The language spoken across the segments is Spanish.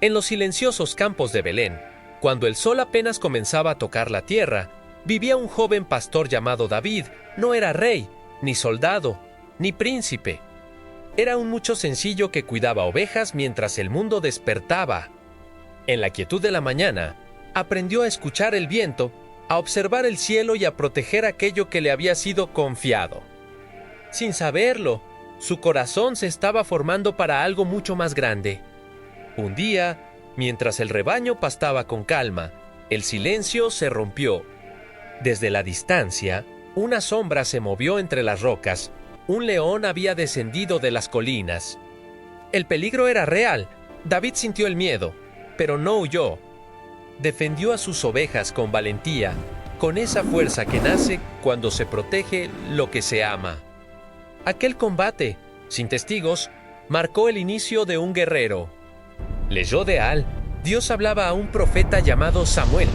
En los silenciosos campos de Belén, cuando el sol apenas comenzaba a tocar la tierra, vivía un joven pastor llamado David. No era rey, ni soldado, ni príncipe. Era un muchacho sencillo que cuidaba ovejas mientras el mundo despertaba. En la quietud de la mañana, aprendió a escuchar el viento, a observar el cielo y a proteger aquello que le había sido confiado. Sin saberlo, su corazón se estaba formando para algo mucho más grande. Un día, mientras el rebaño pastaba con calma, el silencio se rompió. Desde la distancia, una sombra se movió entre las rocas. Un león había descendido de las colinas. El peligro era real. David sintió el miedo, pero no huyó. Defendió a sus ovejas con valentía, con esa fuerza que nace cuando se protege lo que se ama. Aquel combate, sin testigos, marcó el inicio de un guerrero. Leyó de Al, Dios hablaba a un profeta llamado Samuel.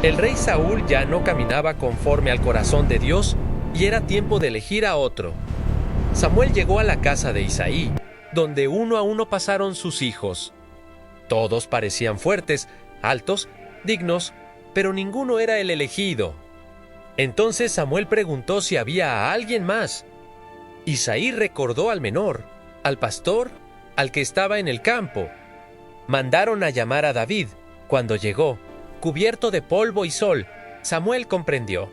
El rey Saúl ya no caminaba conforme al corazón de Dios y era tiempo de elegir a otro. Samuel llegó a la casa de Isaí, donde uno a uno pasaron sus hijos. Todos parecían fuertes, altos, dignos, pero ninguno era el elegido. Entonces Samuel preguntó si había a alguien más. Isaí recordó al menor, al pastor, al que estaba en el campo. Mandaron a llamar a David. Cuando llegó, cubierto de polvo y sol, Samuel comprendió.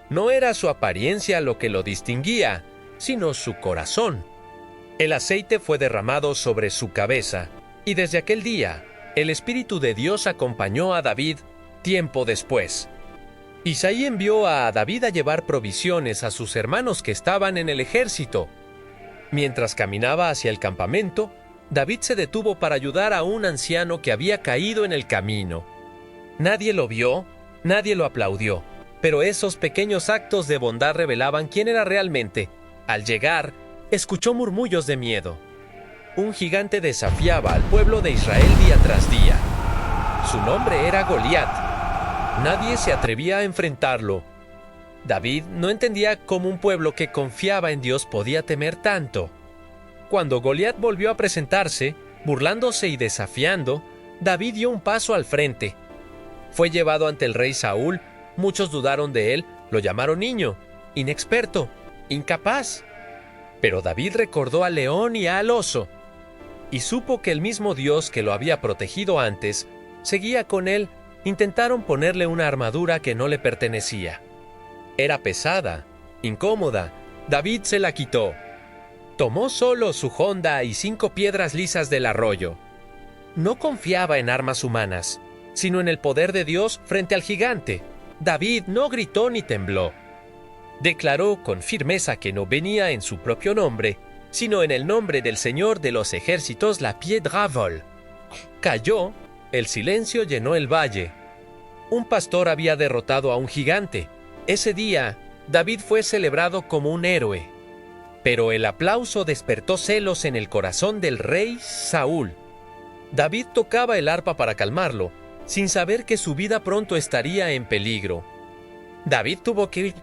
No era su apariencia lo que lo distinguía, sino su corazón. El aceite fue derramado sobre su cabeza, y desde aquel día, el Espíritu de Dios acompañó a David tiempo después. Isaí envió a David a llevar provisiones a sus hermanos que estaban en el ejército. Mientras caminaba hacia el campamento, David se detuvo para ayudar a un anciano que había caído en el camino. Nadie lo vio, nadie lo aplaudió, pero esos pequeños actos de bondad revelaban quién era realmente. Al llegar, escuchó murmullos de miedo. Un gigante desafiaba al pueblo de Israel día tras día. Su nombre era Goliat. Nadie se atrevía a enfrentarlo. David no entendía cómo un pueblo que confiaba en Dios podía temer tanto. Cuando Goliat volvió a presentarse, burlándose y desafiando, David dio un paso al frente. Fue llevado ante el rey Saúl. Muchos dudaron de él, lo llamaron niño, inexperto, incapaz. Pero David recordó al león y al oso, y supo que el mismo Dios que lo había protegido antes, seguía con él. Intentaron ponerle una armadura que no le pertenecía. Era pesada, incómoda. David se la quitó. Tomó solo su honda y 5 piedras lisas del arroyo. No confiaba en armas humanas, sino en el poder de Dios frente al gigante. David no gritó ni tembló. Declaró con firmeza que no venía en su propio nombre, sino en el nombre del Señor de los ejércitos, la piedra vol. Cayó. El silencio llenó el valle. Un pastor había derrotado a un gigante. Ese día, David fue celebrado como un héroe. Pero el aplauso despertó celos en el corazón del rey Saúl. David tocaba el arpa para calmarlo, sin saber que su vida pronto estaría en peligro. David tuvo que ir.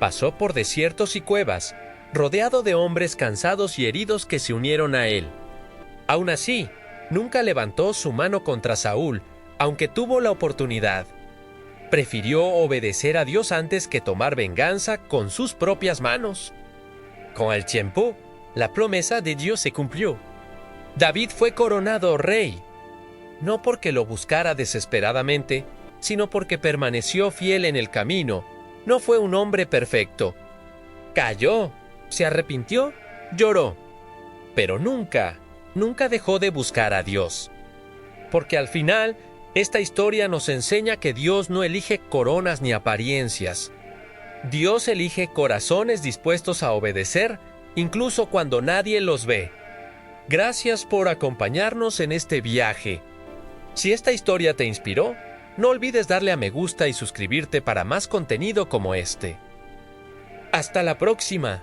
Pasó por desiertos y cuevas, rodeado de hombres cansados y heridos que se unieron a él. Aún así, nunca levantó su mano contra Saúl, aunque tuvo la oportunidad. Prefirió obedecer a Dios antes que tomar venganza con sus propias manos. Con el tiempo, la promesa de Dios se cumplió. David fue coronado rey, no porque lo buscara desesperadamente, sino porque permaneció fiel en el camino. No fue un hombre perfecto. Cayó, se arrepintió, lloró, pero nunca dejó de buscar a Dios. Porque al final, esta historia nos enseña que Dios no elige coronas ni apariencias. Dios elige corazones dispuestos a obedecer, incluso cuando nadie los ve. Gracias por acompañarnos en este viaje. Si esta historia te inspiró, no olvides darle a me gusta y suscribirte para más contenido como este. ¡Hasta la próxima!